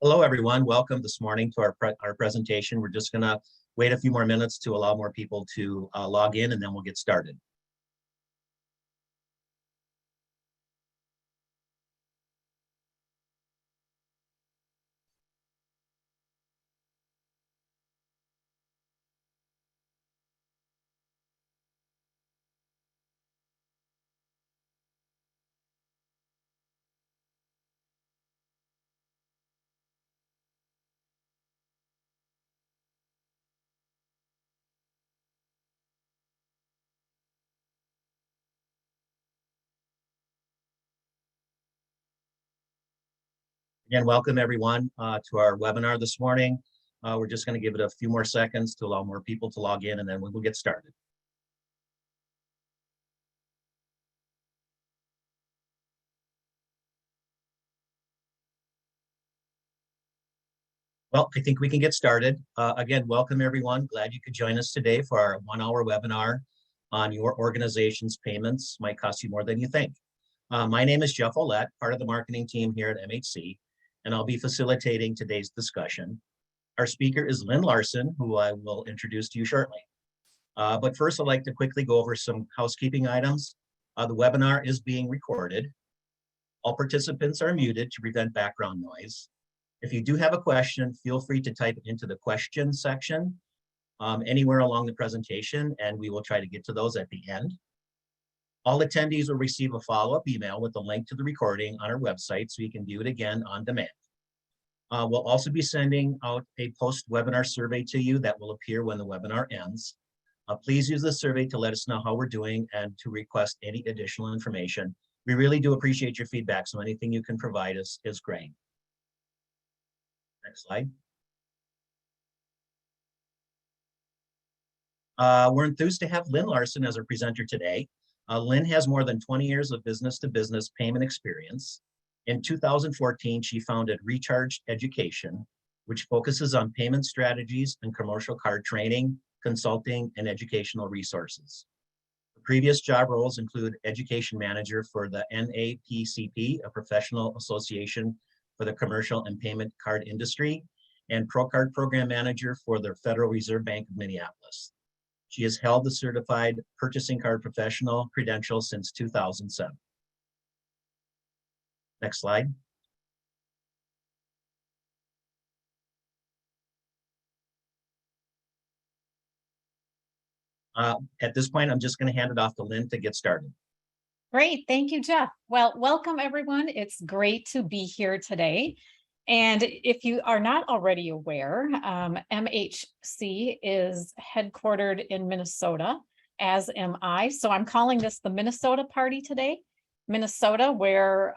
Hello, everyone. Welcome this morning to our presentation. We're just going to wait a few more minutes to allow more people to log in, and then we'll get started. Again, welcome everyone to our webinar this morning. We're just going to give it a few more seconds to allow more people to log in, and then we'll get started. Well, I think we can get started. Again, welcome everyone. Glad you could join us today for our 1-hour webinar on your organization's payments might cost you more than you think. My name is Jeff Ollett, part of the marketing team here at MHC, and I'll be facilitating today's discussion. Our speaker is Lynn Larson, who I will introduce to you shortly. But first, I'd like to quickly go over some housekeeping items. The webinar is being recorded. All participants are muted to prevent background noise. If you do have a question, feel free to type it into the question section anywhere along the presentation, and we will try to get to those at the end. All attendees will receive a follow-up email with a link to the recording on our website so you can view it again on demand. We'll also be sending out a post-webinar survey to you that will appear when the webinar ends. Please use the survey to let us know how we're doing and to request any additional information. We really do appreciate your feedback, so anything you can provide us is great. Next slide. We're enthused to have Lynn Larson as our presenter today. Lynn has more than 20 years of business-to-business payment experience. In 2014, she founded Recharged Education, which focuses on payment strategies and commercial card training, consulting, and educational resources. The previous job roles include education manager for the NAPCP, a professional association for the commercial and payment card industry, and ProCard program manager for the Federal Reserve Bank of Minneapolis. She has held the certified purchasing card professional credential since 2007. Next slide. At this point, I'm just going to hand it off to Lynn to get started. Great. Thank you, Jeff. Well, welcome everyone. It's great to be here today. And if you are not already aware, MHC is headquartered in Minnesota, as am I. So I'm calling this the Minnesota Party today. Minnesota, where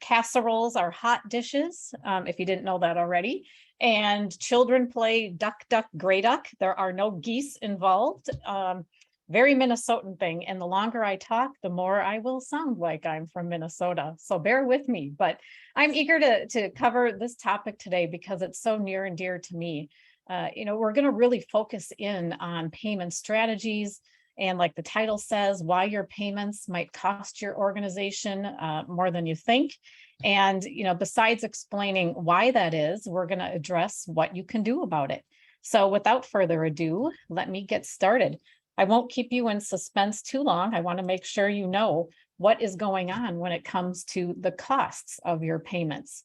casseroles are hot dishes, if you didn't know that already. And children play duck, duck, gray duck. There are no geese involved. Very Minnesotan thing. And the longer I talk, the more I will sound like I'm from Minnesota. So bear with me. But I'm eager to cover this topic today because it's so near and dear to me. We're going to really focus in on payment strategies. And like the title says, why your payments might cost your organization more than you think. And, besides explaining why that is, we're going to address what you can do about it. So without further ado, let me get started. I won't keep you in suspense too long. I want to make sure you know what is going on when it comes to the costs of your payments.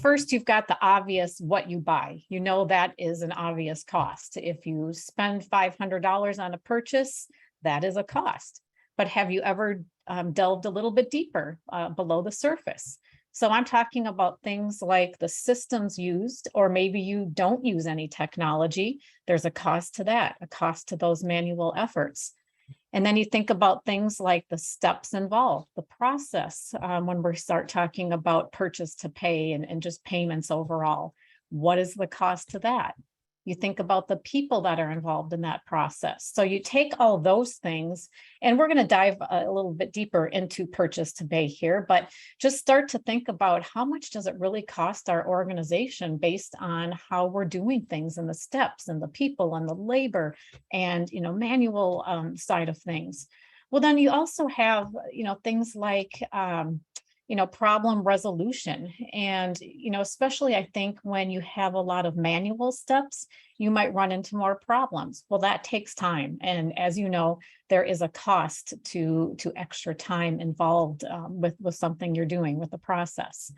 First, you've got the obvious what you buy. That is an obvious cost. If you spend $500 on a purchase, that is a cost. But have you ever delved a little bit deeper below the surface? So I'm talking about things like the systems used, or maybe you don't use any technology. There's a cost to that, a cost to those manual efforts. And then you think about things like the steps involved, the process, when we start talking about purchase to pay and just payments overall. What is the cost to that? You think about the people that are involved in that process. So you take all those things, and we're going to dive a little bit deeper into purchase to pay here, but just start to think about how much does it really cost our organization based on how we're doing things and the steps and the people and the labor and, manual side of things. Well, then you also have, things like, problem resolution. And, especially I think when you have a lot of manual steps, you might run into more problems. Well, that takes time. And as you know, there is a cost to extra time involved with something you're doing with the process.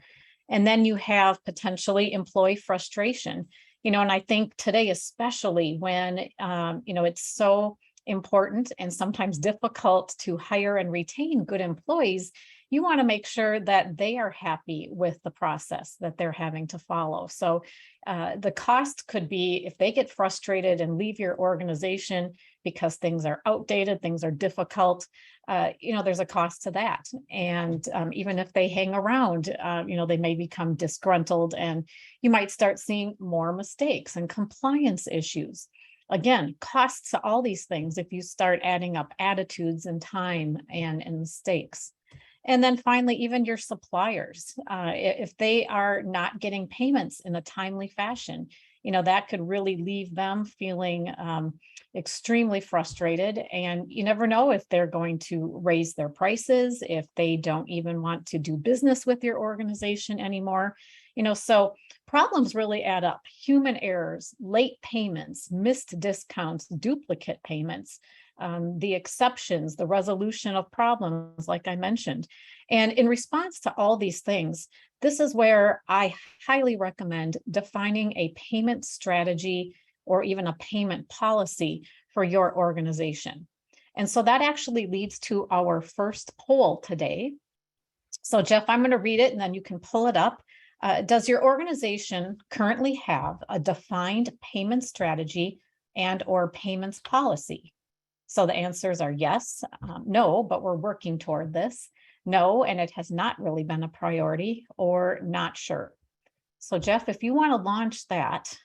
And then you have potentially employee frustration, and I think today, especially when, it's so important and sometimes difficult to hire and retain good employees, you want to make sure that they are happy with the process that they're having to follow. So the cost could be if they get frustrated and leave your organization because things are outdated, things are difficult, there's a cost to that. And even if they hang around, they may become disgruntled and you might start seeing more mistakes and compliance issues. Again, costs to all these things if you start adding up attitudes and time and mistakes. And then finally, even your suppliers, if they are not getting payments in a timely fashion, that could really leave them feeling extremely frustrated. And you never know if they're going to raise their prices, if they don't even want to do business with your organization anymore. So problems really add up. Human errors, late payments, missed discounts, duplicate payments, the exceptions, the resolution of problems, like I mentioned. And in response to all these things, this is where I highly recommend defining a payment strategy or even a payment policy for your organization. And so that actually leads to our first poll today. So Jeff, I'm going to read it and then you can pull it up. Does your organization currently have a defined payment strategy and or payments policy? So the answers are yes, no, but we're working toward this. No, and it has not really been a priority, or not sure. So Jeff, if you want to launch that.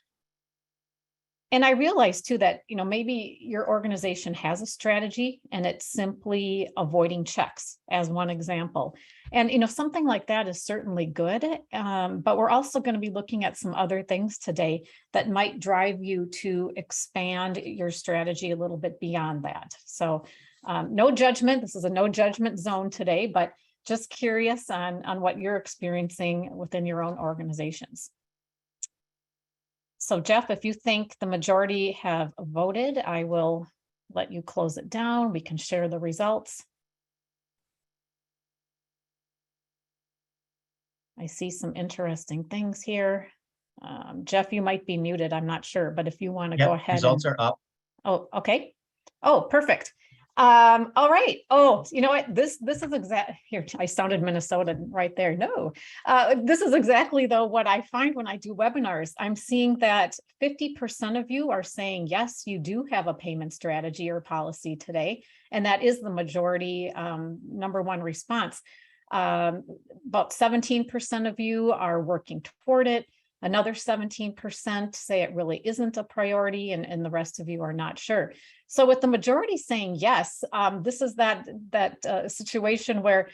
And I realize too that, maybe your organization has a strategy and it's simply avoiding checks as one example. And, something like that is certainly good. But we're also going to be looking at some other things today that might drive you to expand your strategy a little bit beyond that. So no judgment. This is a no judgment zone today, but just curious on what you're experiencing within your own organizations. So Jeff, if you think the majority have voted, I will let you close it down. We can share the results. I see some interesting things here. Jeff, you might be muted. I'm not sure, but if you want to go ahead. Results are up. Oh, okay. Oh, perfect. All right. Oh, you know what? This is exact here. I sounded Minnesotan right there. No, this is exactly though what I find when I do webinars. I'm seeing that 50% of you are saying, yes, you do have a payment strategy or policy today. And that is the majority number one response. About 17% of you are working toward it. Another 17% say it really isn't a priority, and the rest of you are not sure. So with the majority saying yes, this is that situation where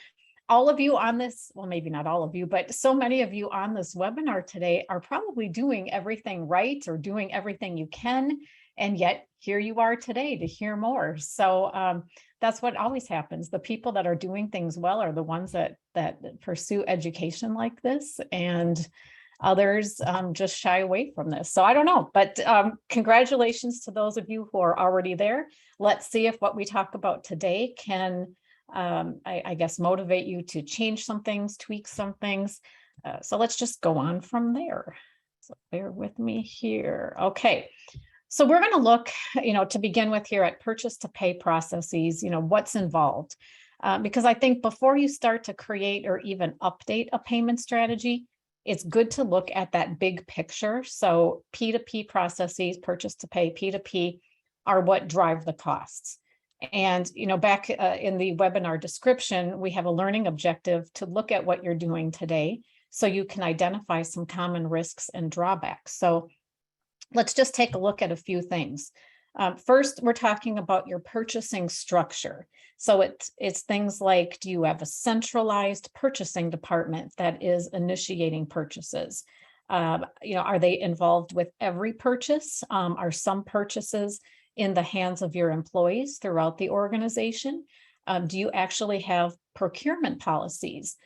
all of you on this, well, maybe not all of you, but so many of you on this webinar today are probably doing everything right or doing everything you can. And yet here you are today to hear more. So that's what always happens. The people that are doing things well are the ones that pursue education like this, and others just shy away from this. So I don't know, but congratulations to those of you who are already there. Let's see if what we talk about today can, I guess, motivate you to change some things, tweak some things. So let's just go on from there. So bear with me here. Okay. So we're going to look, to begin with here at purchase to pay processes, what's involved. Because I think before you start to create or even update a payment strategy, it's good to look at that big picture. So P2P processes, purchase to pay, P2P are what drive the costs. And, back in the webinar description, we have a learning objective to look at what you're doing today so you can identify some common risks and drawbacks. So let's just take a look at a few things. First, we're talking about your purchasing structure. So it's things like, do you have a centralized purchasing department that is initiating purchases? Are they involved with every purchase? Are some purchases in the hands of your employees throughout the organization? Do you actually have procurement policies?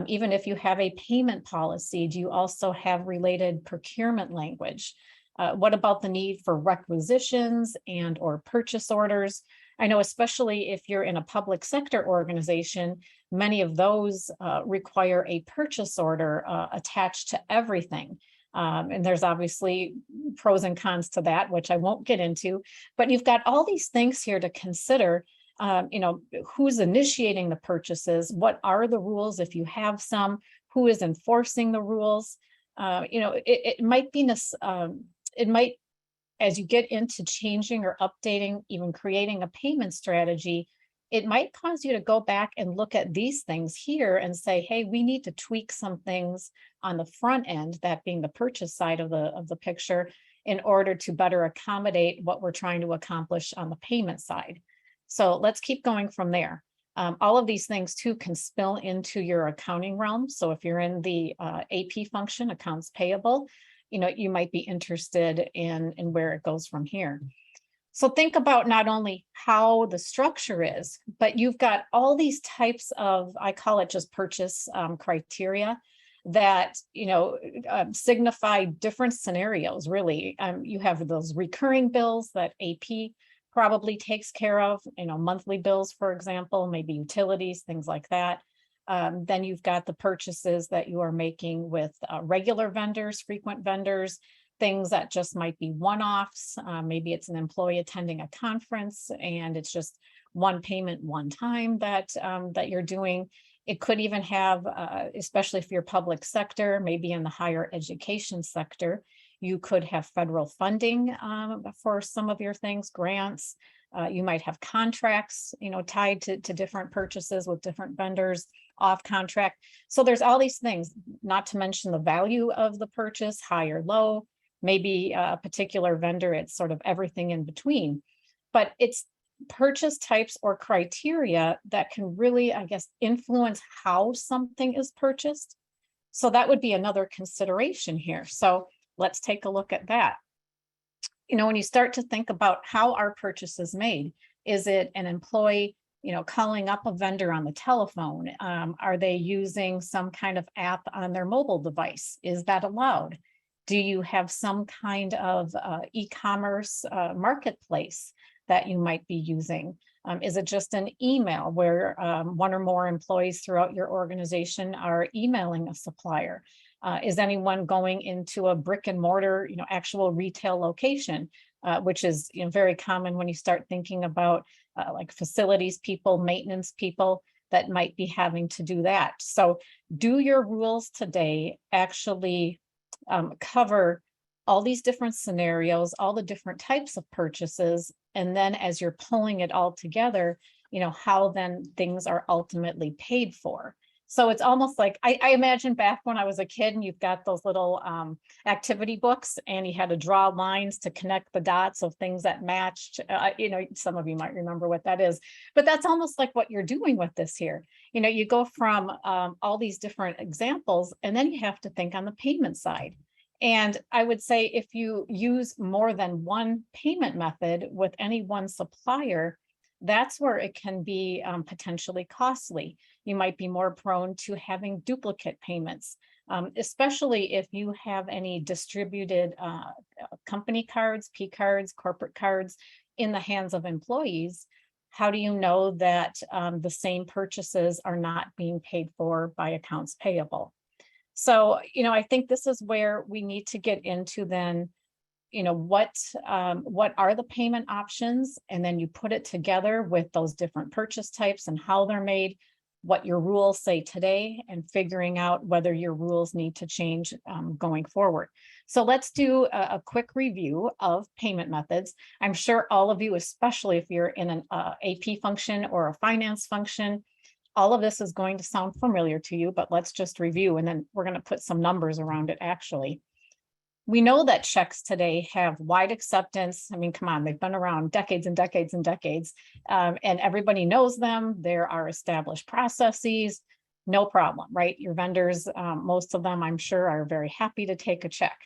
Even if you have a payment policy, do you also have related procurement language? What about the need for requisitions and or purchase orders? I know especially if you're in a public sector organization, many of those require a purchase order attached to everything. And there's obviously pros and cons to that, which I won't get into, but you've got all these things here to consider. Who's initiating the purchases? What are the rules if you have some? Who is enforcing the rules? It might be, it might, as you get into changing or updating, even creating a payment strategy, it might cause you to go back and look at these things here and say, hey, we need to tweak some things on the front end, that being the purchase side of the picture, in order to better accommodate what we're trying to accomplish on the payment side. So let's keep going from there. All of these things too can spill into your accounting realm. So if you're in the AP function, accounts payable, you might be interested in where it goes from here. So think about not only how the structure is, but you've got all these types of, I call it just purchase criteria that, signify different scenarios, really. You have those recurring bills that AP probably takes care of, monthly bills, for example, maybe utilities, things like that. Then you've got the purchases that you are making with regular vendors, frequent vendors, things that just might be one-offs. Maybe it's an employee attending a conference and it's just one payment, one time that you're doing. It could even have, especially if you're public sector, maybe in the higher education sector, you could have federal funding for some of your things, grants. You might have contracts, tied to different purchases with different vendors, off contract. So there's all these things, not to mention the value of the purchase, high or low, maybe a particular vendor, it's sort of everything in between. But it's purchase types or criteria that can really, I guess, influence how something is purchased. So that would be another consideration here. So let's take a look at that. When you start to think about how our purchase is made, is it an employee, calling up a vendor on the telephone? Are they using some kind of app on their mobile device? Is that allowed? Do you have some kind of e-commerce marketplace that you might be using? Is it just an email where one or more employees throughout your organization are emailing a supplier? Is anyone going into a brick and mortar, actual retail location, which is very common when you start thinking about like facilities people, maintenance people that might be having to do that. So do your rules today actually cover all these different scenarios, all the different types of purchases, and then as you're pulling it all together, how then things are ultimately paid for? So it's almost like, I imagine back when I was a kid and you've got those little activity books and you had to draw lines to connect the dots of things that matched. Some of you might remember what that is, but that's almost like what you're doing with this here. You go from all these different examples, and then you have to think on the payment side. And I would say if you use more than one payment method with any one supplier, that's where it can be potentially costly. You might be more prone to having duplicate payments, especially if you have any distributed company cards, P cards, corporate cards in the hands of employees. How do you know that the same purchases are not being paid for by accounts payable? So, I think this is where we need to get into then, what are the payment options? And then you put it together with those different purchase types and how they're made, what your rules say today, and figuring out whether your rules need to change going forward. So let's do a quick review of payment methods. I'm sure all of you, especially if you're in an AP function or a finance function, all of this is going to sound familiar to you, but let's just review, and then we're going to put some numbers around it actually. We know that checks today have wide acceptance. I mean, come on, they've been around decades and decades and decades, and everybody knows them. There are established processes, no problem, right? Your vendors, most of them, I'm sure, are very happy to take a check.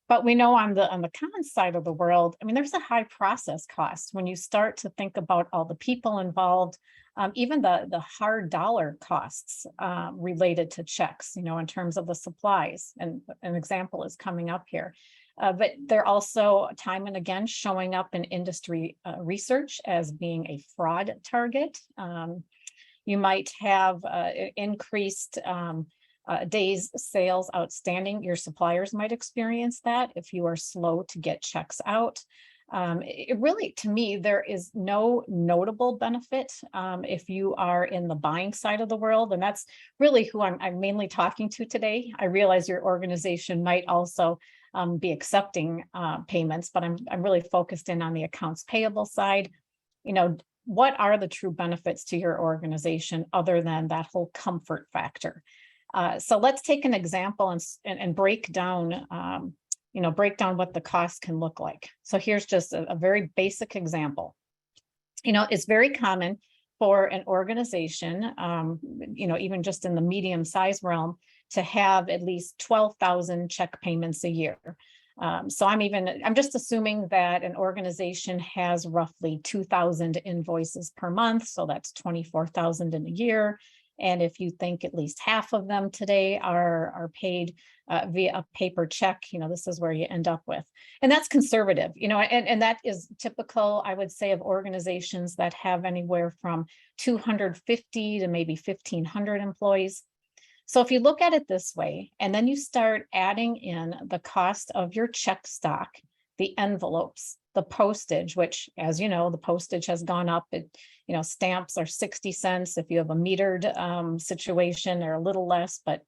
But we know on the con side of the world, I mean, there's a high process cost when you start to think about all the people involved, even the hard dollar costs related to checks, in terms of the supplies. And an example is coming up here. But they're also time and again showing up in industry research as being a fraud target. You might have increased days sales outstanding. Your suppliers might experience that if you are slow to get checks out. It really, to me, there is no notable benefit if you are in the buying side of the world, and that's really who I'm mainly talking to today. I realize your organization might also be accepting payments, but I'm really focused in on the accounts payable side. What are the true benefits to your organization other than that whole comfort factor? So let's take an example and break down what the cost can look like. So here's just a very basic example. It's very common for an organization, even just in the medium size realm, to have at least 12,000 check payments a year. So I'm just assuming that an organization has roughly 2,000 invoices per month. So that's 24,000 in a year. And if you think at least half of them today are paid via a paper check, this is where you end up with. And that's conservative, and that is typical, I would say, of organizations that have anywhere from 250 to maybe 1,500 employees. So if you look at it this way, and then you start adding in the cost of your check stock, the envelopes, the postage, which, as you know, the postage has gone up. Stamps are 60 cents. If you have a metered situation, they're a little less, but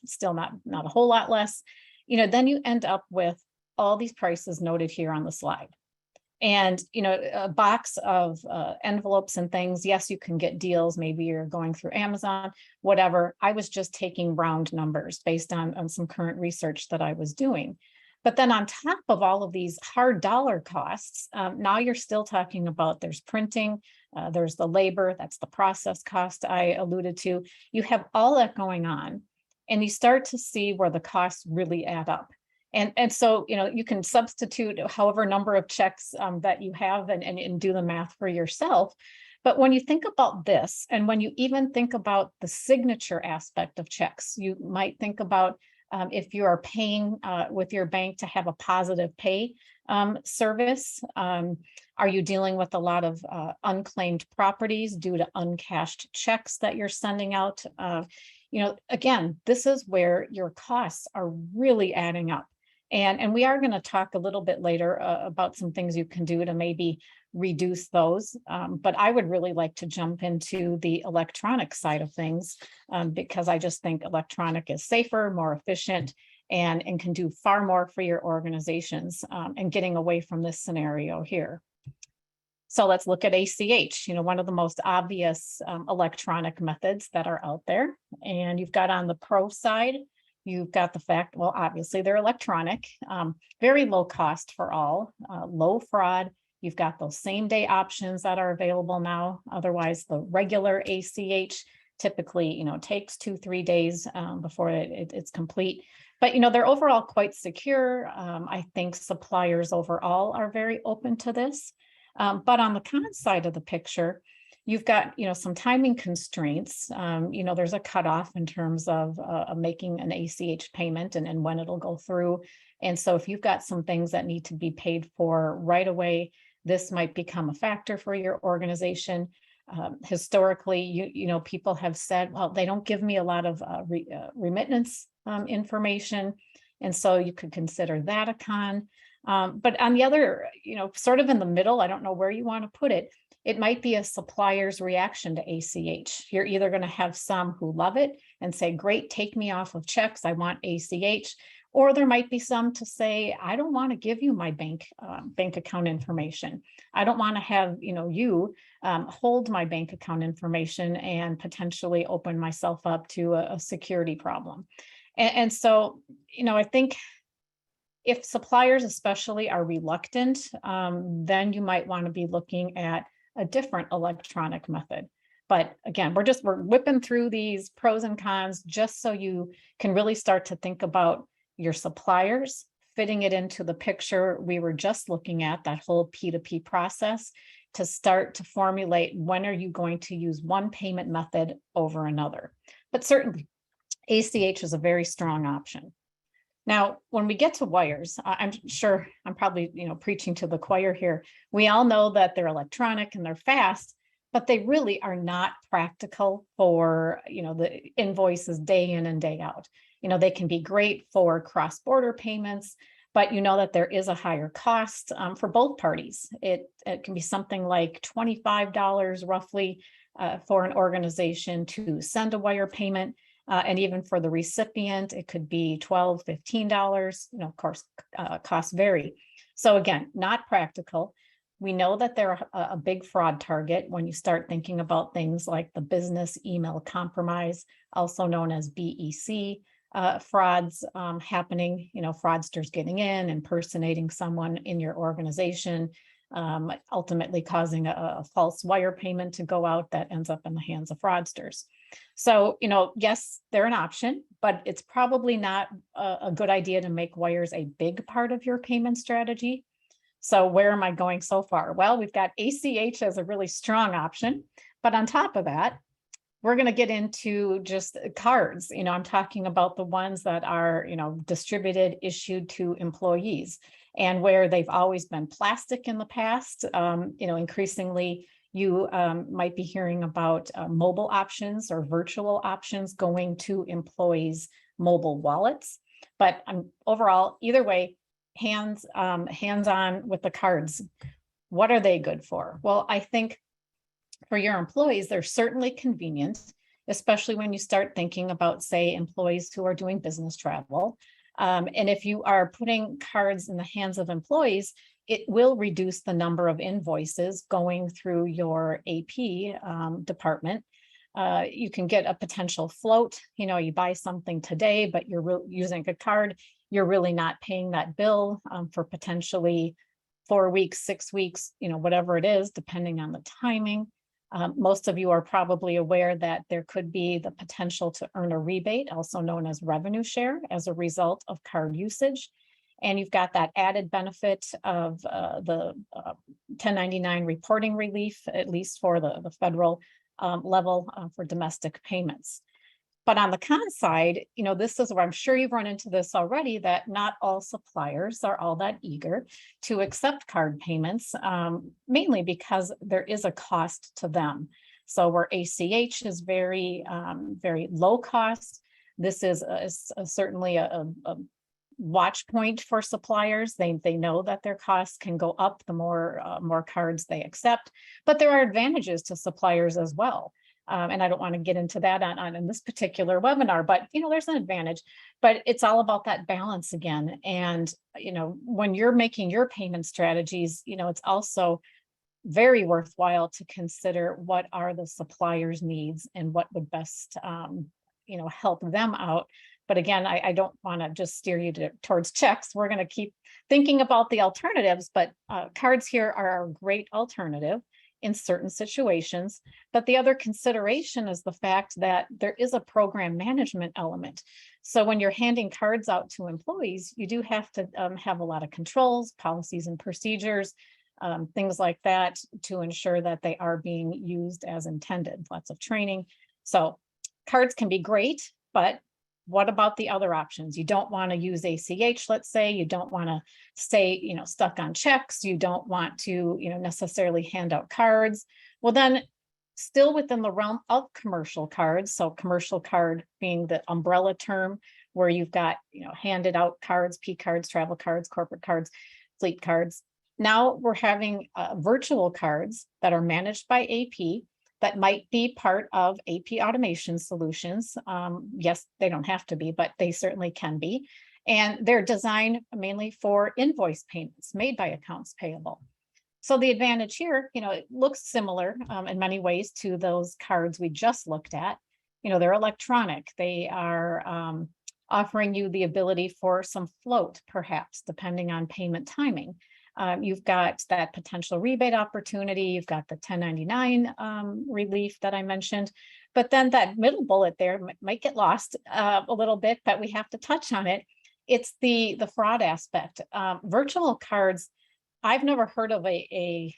still not a whole lot less. Then you end up with all these prices noted here on the slide. And, a box of envelopes and things, yes, you can get deals. Maybe you're going through Amazon, whatever. I was just taking round numbers based on some current research that I was doing. But then on top of all of these hard dollar costs, now you're still talking about there's printing, there's the labor, that's the process cost I alluded to. You have all that going on, and you start to see where the costs really add up. And so, you can substitute however number of checks that you have and do the math for yourself. But when you think about this, and when you even think about the signature aspect of checks, you might think about if you are paying with your bank to have a positive pay service. Are you dealing with a lot of unclaimed properties due to uncashed checks that you're sending out? Again, this is where your costs are really adding up. And we are going to talk a little bit later about some things you can do to maybe reduce those. But I would really like to jump into the electronic side of things because I just think electronic is safer, more efficient, and can do far more for your organizations and getting away from this scenario here. So let's look at ACH, one of the most obvious electronic methods that are out there. And you've got on the pro side, you've got the fact, well, obviously they're electronic, very low cost for all, low fraud. You've got those same day options that are available now. Otherwise, the regular ACH typically, takes 2-3 days before it's complete. But, they're overall quite secure. I think suppliers overall are very open to this. But on the con side of the picture, you've got, some timing constraints. There's a cutoff in terms of making an ACH payment and when it'll go through. And so if you've got some things that need to be paid for right away, this might become a factor for your organization. Historically, people have said, well, they don't give me a lot of remittance information. And so you could consider that a con. But on the other, sort of in the middle, I don't know where you want to put it. It might be a supplier's reaction to ACH. You're either going to have some who love it and say, great, take me off of checks, I want ACH. Or there might be some to say, I don't want to give you my bank account information. I don't want to have, you hold my bank account information and potentially open myself up to a security problem. And so, I think if suppliers especially are reluctant, then you might want to be looking at a different electronic method. But again, we're whipping through these pros and cons just so you can really start to think about your suppliers, fitting it into the picture we were just looking at, that whole P2P process, to start to formulate when are you going to use one payment method over another. But certainly ACH is a very strong option. Now, when we get to wires, I'm sure I'm probably, preaching to the choir here. We all know that they're electronic and they're fast, but they really are not practical for, the invoices day in and day out. They can be great for cross-border payments, but that there is a higher cost for both parties. It can be something like $25 roughly for an organization to send a wire payment. And even for the recipient, it could be $12, $15. Of course, costs vary. So again, not practical. We know that they're a big fraud target when you start thinking about things like the business email compromise, also known as BEC, frauds happening, fraudsters getting in, impersonating someone in your organization, ultimately causing a false wire payment to go out that ends up in the hands of fraudsters. So, yes, they're an option, but it's probably not a good idea to make wires a big part of your payment strategy. So where am I going so far? Well, we've got ACH as a really strong option, but on top of that, we're going to get into just cards. I'm talking about the ones that are, distributed, issued to employees, and where they've always been plastic in the past. Increasingly, you might be hearing about mobile options or virtual options going to employees' mobile wallets. But overall, either way, hands-on with the cards. What are they good for? Well, I think for your employees, they're certainly convenient, especially when you start thinking about, say, employees who are doing business travel. And if you are putting cards in the hands of employees, it will reduce the number of invoices going through your AP department. You can get a potential float. You buy something today, but you're using a card. You're really not paying that bill for potentially 4 weeks, 6 weeks, whatever it is, depending on the timing. Most of you are probably aware that there could be the potential to earn a rebate, also known as revenue share, as a result of card usage. And you've got that added benefit of the 1099 reporting relief, at least for the federal level for domestic payments. But on the con side, this is where I'm sure you've run into this already, that not all suppliers are all that eager to accept card payments, mainly because there is a cost to them. So where ACH is very, very low cost, this is certainly a watch point for suppliers. They know that their costs can go up the more cards they accept, but there are advantages to suppliers as well. And I don't want to get into that on this particular webinar, but there's an advantage, but it's all about that balance again. And when you're making your payment strategies, it's also very worthwhile to consider what are the supplier's needs and what would best help them out. But again, I don't want to just steer you towards checks. We're going to keep thinking about the alternatives, but cards here are a great alternative in certain situations. But the other consideration is the fact that there is a program management element. So when you're handing cards out to employees, you do have to have a lot of controls, policies and procedures, things like that, to ensure that they are being used as intended. Lots of training. So cards can be great, but what about the other options? You don't want to use ACH, let's say. You don't want to stay, stuck on checks. You don't want to, necessarily hand out cards. Well, then still within the realm of commercial cards. So commercial card being the umbrella term, where you've got, handed out cards, P cards, travel cards, corporate cards, fleet cards. Now we're having virtual cards that are managed by AP, that might be part of AP automation solutions. Yes, they don't have to be, but they certainly can be. And they're designed mainly for invoice payments made by accounts payable. So the advantage here, it looks similar in many ways to those cards we just looked at. They're electronic. They are offering you the ability for some float, perhaps, depending on payment timing. You've got that potential rebate opportunity. You've got the 1099 relief that I mentioned, but then that middle bullet there might get lost a little bit, but we have to touch on it. It's the fraud aspect. Virtual cards, I've never heard of a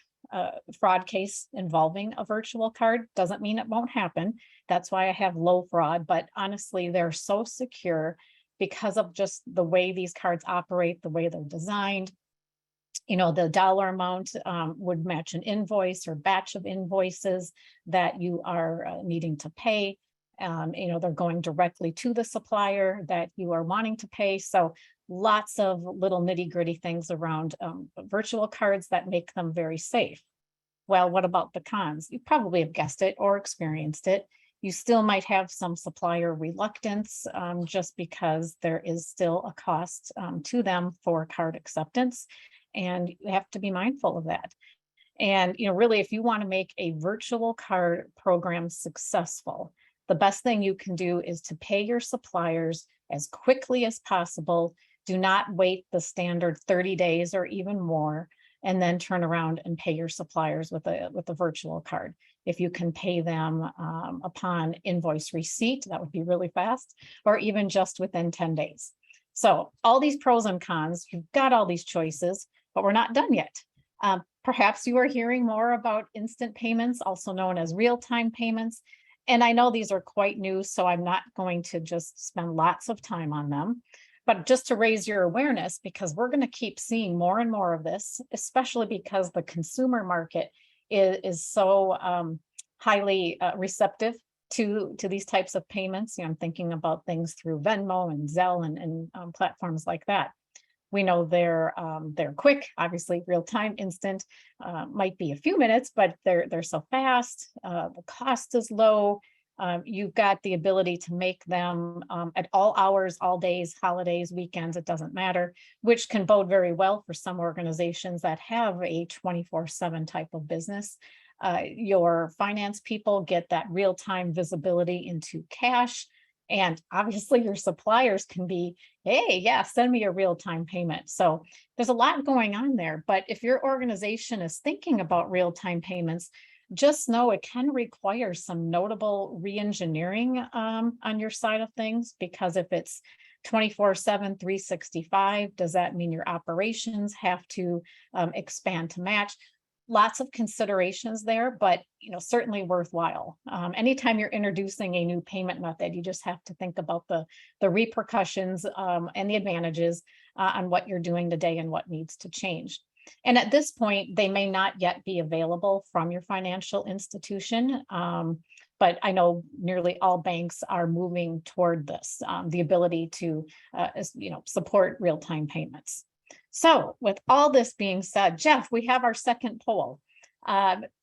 fraud case involving a virtual card. Doesn't mean it won't happen. That's why I have low fraud, but honestly, they're so secure because of just the way these cards operate, the way they're designed. The dollar amount would match an invoice or batch of invoices that you are needing to pay. They're going directly to the supplier that you are wanting to pay. So lots of little nitty gritty things around virtual cards that make them very safe. Well, what about the cons? You probably have guessed it or experienced it. You still might have some supplier reluctance just because there is still a cost to them for card acceptance. And you have to be mindful of that. And, really, if you want to make a virtual card program successful, the best thing you can do is to pay your suppliers as quickly as possible. Do not wait the standard 30 days or even more, and then turn around and pay your suppliers with a virtual card. If you can pay them upon invoice receipt, that would be really fast, or even just within 10 days. So all these pros and cons, you've got all these choices, but we're not done yet. Perhaps you are hearing more about instant payments, also known as real-time payments. And I know these are quite new, so I'm not going to just spend lots of time on them, but just to raise your awareness, because we're going to keep seeing more and more of this, especially because the consumer market is so highly receptive to these types of payments. I'm thinking about things through Venmo and Zelle and platforms like that. We know they're quick, obviously real time, instant, might be a few minutes, but they're so fast. The cost is low. You've got the ability to make them at all hours, all days, holidays, weekends, it doesn't matter, which can bode very well for some organizations that have a 24/7 type of business. Your finance people get that real-time visibility into cash. And obviously your suppliers can be, hey, yeah, send me a real-time payment. So there's a lot going on there. But if your organization is thinking about real-time payments, just know it can require some notable re-engineering on your side of things, because if it's 24/7, 365, does that mean your operations have to expand to match? Lots of considerations there, but certainly worthwhile. Anytime you're introducing a new payment method, you just have to think about the repercussions and the advantages on what you're doing today and what needs to change. And at this point, they may not yet be available from your financial institution, but I know nearly all banks are moving toward this, the ability to support real-time payments. So with all this being said, Jeff, we have our second poll.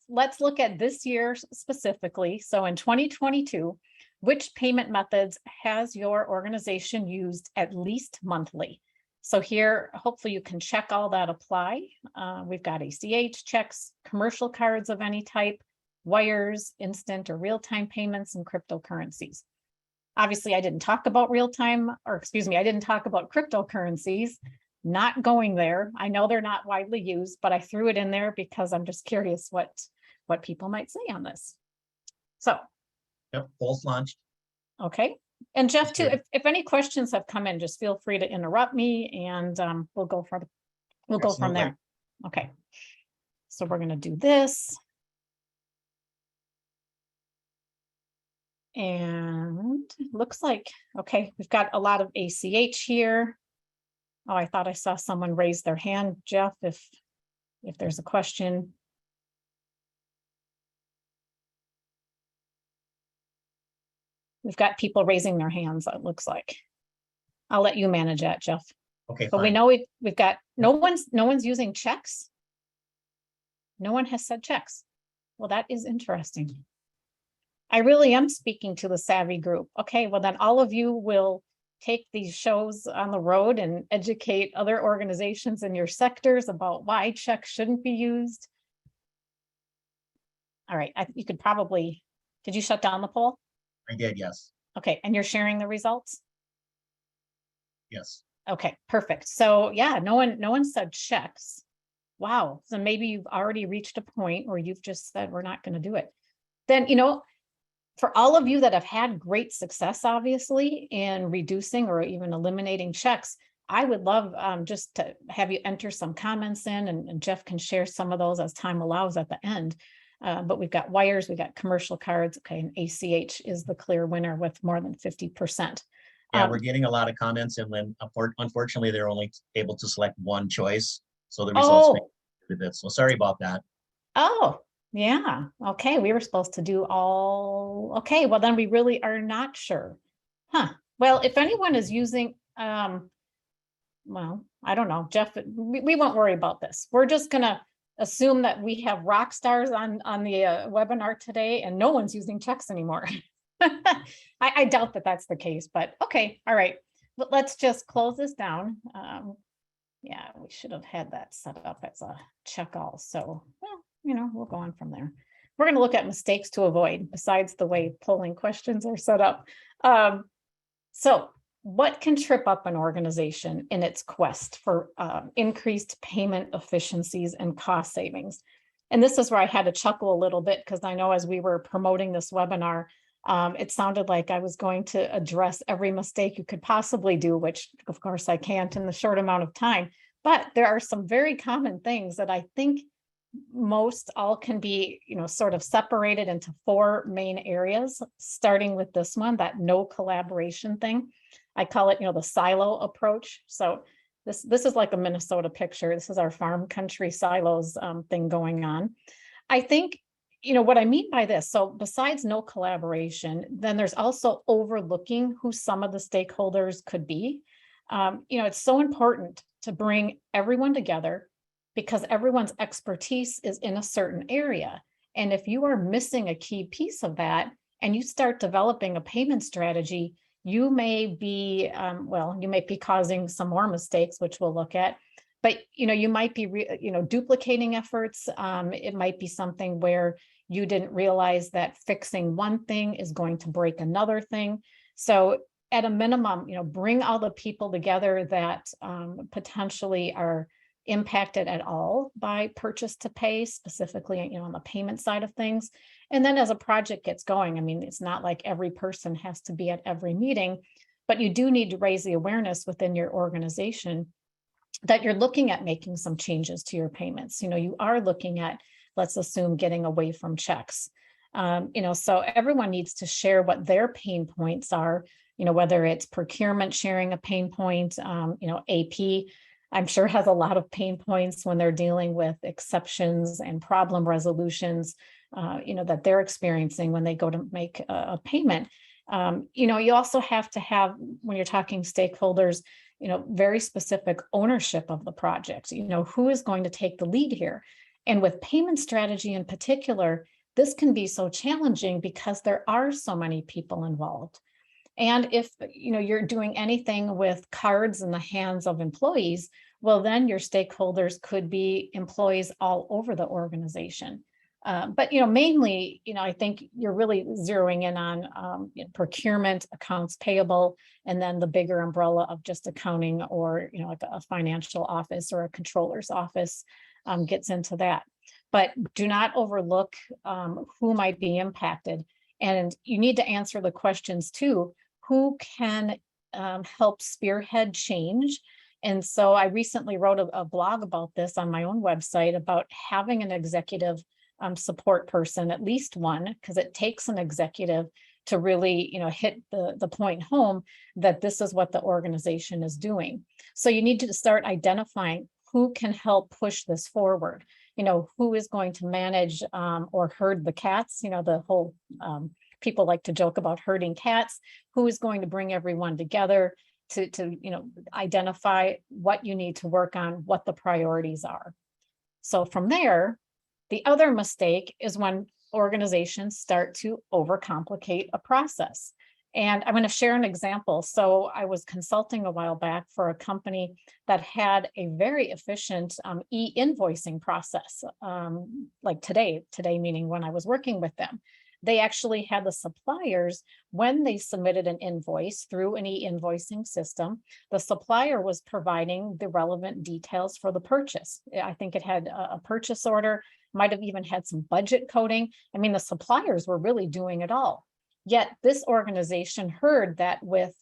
Let's look at this year specifically. So in 2022, which payment methods has your organization used at least monthly? So here, hopefully you can check all that apply. We've got ACH, checks, commercial cards of any type, wires, instant or real-time payments, and cryptocurrencies. Obviously, I didn't talk about I didn't talk about cryptocurrencies. Not going there. I know they're not widely used, but I threw it in there because I'm just curious what people might say on this. So. Yep, polls launched. Okay. And Jeff, too, if any questions have come in, just feel free to interrupt me, and we'll go from there. Okay. So we're going to do this. And looks like, okay, we've got a lot of ACH here. Oh, I thought I saw someone raise their hand, Jeff, if there's a question. We've got people raising their hands, it looks like. I'll let you manage that, Jeff. Okay, but fine. We know we've got no one's using checks. No one has said checks. Well, that is interesting. I really am speaking to the savvy group. Okay, well then all of you will take these shows on the road and educate other organizations in your sectors about why checks shouldn't be used. All right, you could probably, did you shut down the poll? I did, yes. Okay, and you're sharing the results? Yes. Okay, perfect. So yeah, no one said checks. Wow, so maybe you've already reached a point where you've just said, we're not going to do it. Then, for all of you that have had great success, obviously, in reducing or even eliminating checks, I would love just to have you enter some comments in, and Jeff can share some of those as time allows at the end. But we've got wires, we've got commercial cards. Okay, and ACH is the clear winner with more than 50%. Yeah, we're getting a lot of comments, and then unfortunately, they're only able to select one choice. So the results may Oh, be a bit. So sorry about that. oh, yeah. Okay, we were supposed to do all. Okay, well then we really are not sure. Huh. Well, if anyone is using, well, I don't know, Jeff, we won't worry about this. We're just gonna assume that we have rock stars on the webinar today and no one's using checks anymore. I doubt that that's the case, but okay, all right. But let's just close this down. Yeah, we should have had that set up as a check all. So, well, we'll go on from there. We're going to look at mistakes to avoid besides the way polling questions are set up. So what can trip up an organization in its quest for increased payment efficiencies and cost savings? And this is where I had to chuckle a little bit because I know as we were promoting this webinar, it sounded like I was going to address every mistake you could possibly do, which of course I can't in the short amount of time. But there are some very common things that I think most all can be, sort of separated into 4 main areas, starting with this one, that no collaboration thing. I call it, the silo approach. So this is like a Minnesota picture. This is our farm country silos thing going on. I think, what I mean by this, so besides no collaboration, then there's also overlooking who some of the stakeholders could be. It's so important to bring everyone together because everyone's expertise is in a certain area. And if you are missing a key piece of that and you start developing a payment strategy, you may be, you may be causing some more mistakes, which we'll look at. But, you might be, duplicating efforts. It might be something where you didn't realize that fixing one thing is going to break another thing. So at a minimum, bring all the people together that potentially are impacted at all by purchase to pay, specifically, on the payment side of things. And then as a project gets going, it's not like every person has to be at every meeting, but you do need to raise the awareness within your organization that you're looking at making some changes to your payments. You are looking at, let's assume, getting away from checks. So everyone needs to share what their pain points are, whether it's procurement sharing a pain point, AP, I'm sure has a lot of pain points when they're dealing with exceptions and problem resolutions, that they're experiencing when they go to make a payment. You also have to have, when you're talking stakeholders, very specific ownership of the project, who is going to take the lead here. And with payment strategy in particular, this can be so challenging because there are so many people involved. And if you're doing anything with cards in the hands of employees, well, then your stakeholders could be employees all over the organization. But mainly, I think you're really zeroing in on procurement, accounts payable, and then the bigger umbrella of just accounting or like a financial office or a controller's office gets into that. But do not overlook who might be impacted. And you need to answer the questions too. Who can help spearhead change? And so I recently wrote a blog about this on my own website about having an executive support person, at least one, because it takes an executive to really, hit the point home that this is what the organization is doing. So you need to start identifying who can help push this forward. Who is going to manage or herd the cats, the whole people like to joke about herding cats, who is going to bring everyone together to identify what you need to work on, what the priorities are. So from there, the other mistake is when organizations start to overcomplicate a process. And I'm going to share an example. So I was consulting a while back for a company that had a very efficient e-invoicing process, like today meaning when I was working with them. They actually had the suppliers, when they submitted an invoice through an e-invoicing system, the supplier was providing the relevant details for the purchase. I think it had a purchase order, might have even had some budget coding. The suppliers were really doing it all. Yet this organization heard that with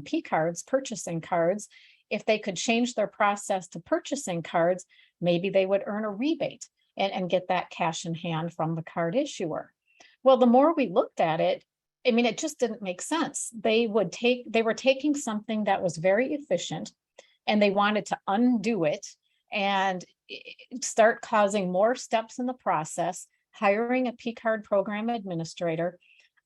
P cards, purchasing cards, if they could change their process to purchasing cards, maybe they would earn a rebate and get that cash in hand from the card issuer. Well, the more we looked at it, I mean, it just didn't make sense. They were taking something that was very efficient and they wanted to undo it and start causing more steps in the process, hiring a P card program administrator.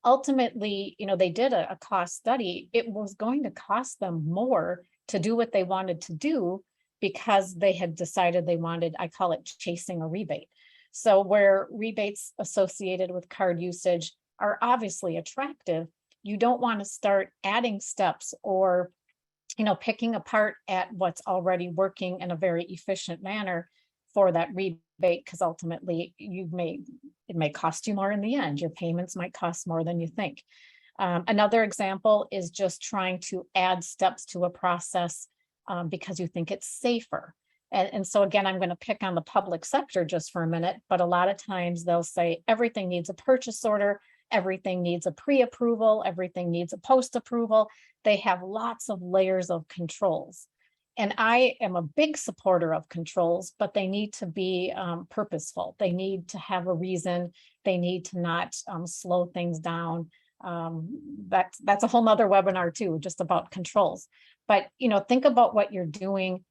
Ultimately, they did a cost study. It was going to cost them more to do what they wanted to do because they had decided they wanted, I call it chasing a rebate. So where rebates associated with card usage are obviously attractive, you don't want to start adding steps or picking apart at what's already working in a very efficient manner for that rebate, because ultimately it may cost you more in the end. Your payments might cost more than you think. Another example is just trying to add steps to a process because you think it's safer. And so again, I'm going to pick on the public sector just for a minute, but a lot of times they'll say everything needs a purchase order, everything needs a pre-approval, everything needs a post-approval. They have lots of layers of controls. And I am a big supporter of controls, but they need to be purposeful. They need to have a reason. They need to not slow things down. That's a whole nother webinar too, just about controls. But think about what you're doing.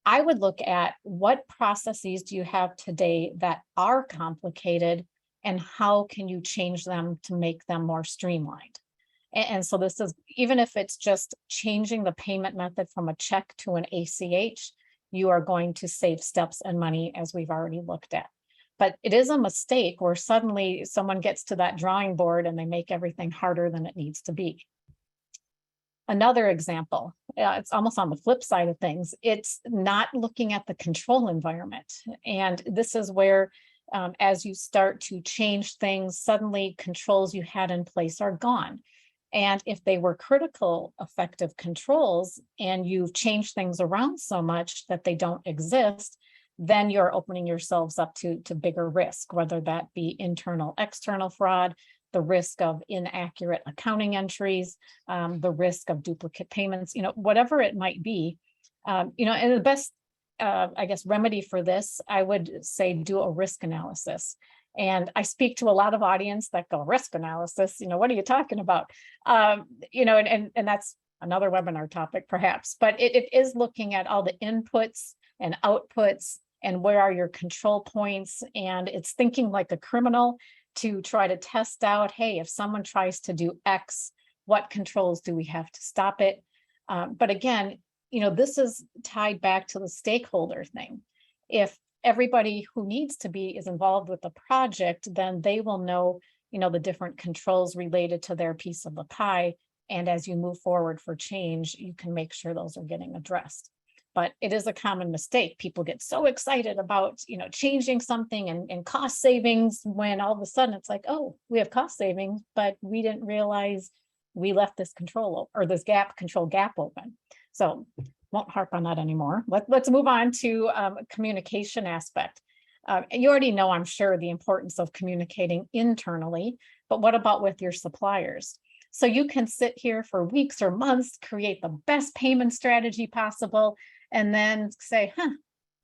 I would look at what processes do you have today that are complicated and how can you change them to make them more streamlined? And so this is, even if it's just changing the payment method from a check to an ACH, you are going to save steps and money, as we've already looked at. But it is a mistake where suddenly someone gets to that drawing board and they make everything harder than it needs to be. Another example, it's almost on the flip side of things. It's not looking at the control environment. And this is where, as you start to change things, suddenly controls you had in place are gone. And if they were critical, effective controls, and you've changed things around so much that they don't exist, then you're opening yourselves up to bigger risk, whether that be internal, external fraud, the risk of inaccurate accounting entries, the risk of duplicate payments, whatever it might be. And the best, I guess, remedy for this, I would say do a risk analysis. And I speak to a lot of audience that go, risk analysis, what are you talking about? And that's another webinar topic perhaps, but it is looking at all the inputs and outputs and where are your control points. And it's thinking like a criminal to try to test out, hey, if someone tries to do X, what controls do we have to stop it? But again, this is tied back to the stakeholder thing. If everybody who needs to be is involved with the project, then they will know, the different controls related to their piece of the pie. And as you move forward for change, you can make sure those are getting addressed. But it is a common mistake. People get so excited about, changing something and cost savings when all of a sudden it's like, oh, we have cost savings, but we didn't realize we left this this control gap open. So won't harp on that anymore. Let's move on to communication aspect. You already know, I'm sure, the importance of communicating internally, but what about with your suppliers? So you can sit here for weeks or months, create the best payment strategy possible, and then say,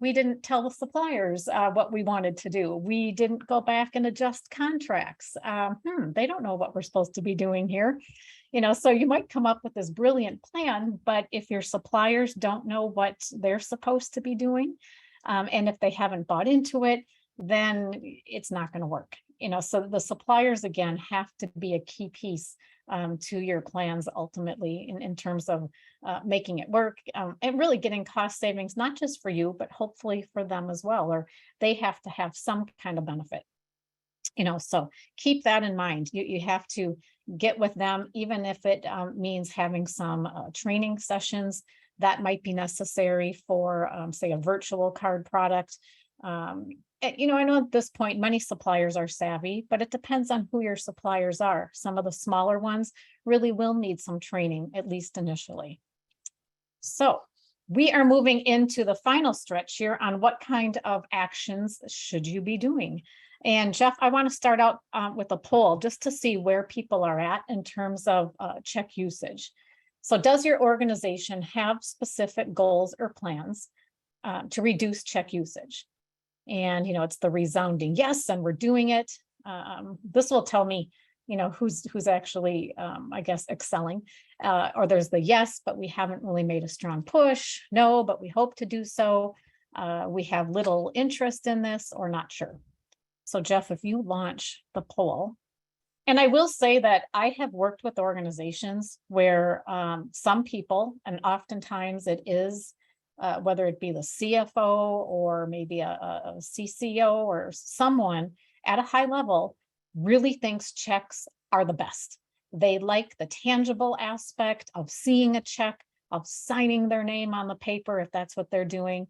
we didn't tell the suppliers what we wanted to do. We didn't go back and adjust contracts. They don't know what we're supposed to be doing here. So you might come up with this brilliant plan, but if your suppliers don't know what they're supposed to be doing, and if they haven't bought into it, then it's not going to work. So the suppliers, again, have to be a key piece to your plans ultimately in terms of making it work and really getting cost savings, not just for you, but hopefully for them as well, or they have to have some kind of benefit. So keep that in mind. You have to get with them, even if it means having some training sessions that might be necessary for, say, a virtual card product. I know at this point, many suppliers are savvy, but it depends on who your suppliers are. Some of the smaller ones really will need some training, at least initially. So we are moving into the final stretch here on what kind of actions should you be doing. And Jeff, I want to start out with a poll just to see where people are at in terms of check usage. So does your organization have specific goals or plans to reduce check usage? And, it's the resounding yes, and we're doing it. This will tell me, who's actually, I guess, excelling. Or there's the yes, but we haven't really made a strong push. No, but we hope to do so. We have little interest in this or not sure. So Jeff, if you launch the poll, and I will say that I have worked with organizations where some people, and oftentimes it is, whether it be the CFO or maybe a CCO or someone at a high level, really thinks checks are the best. They like the tangible aspect of seeing a check, of signing their name on the paper if that's what they're doing.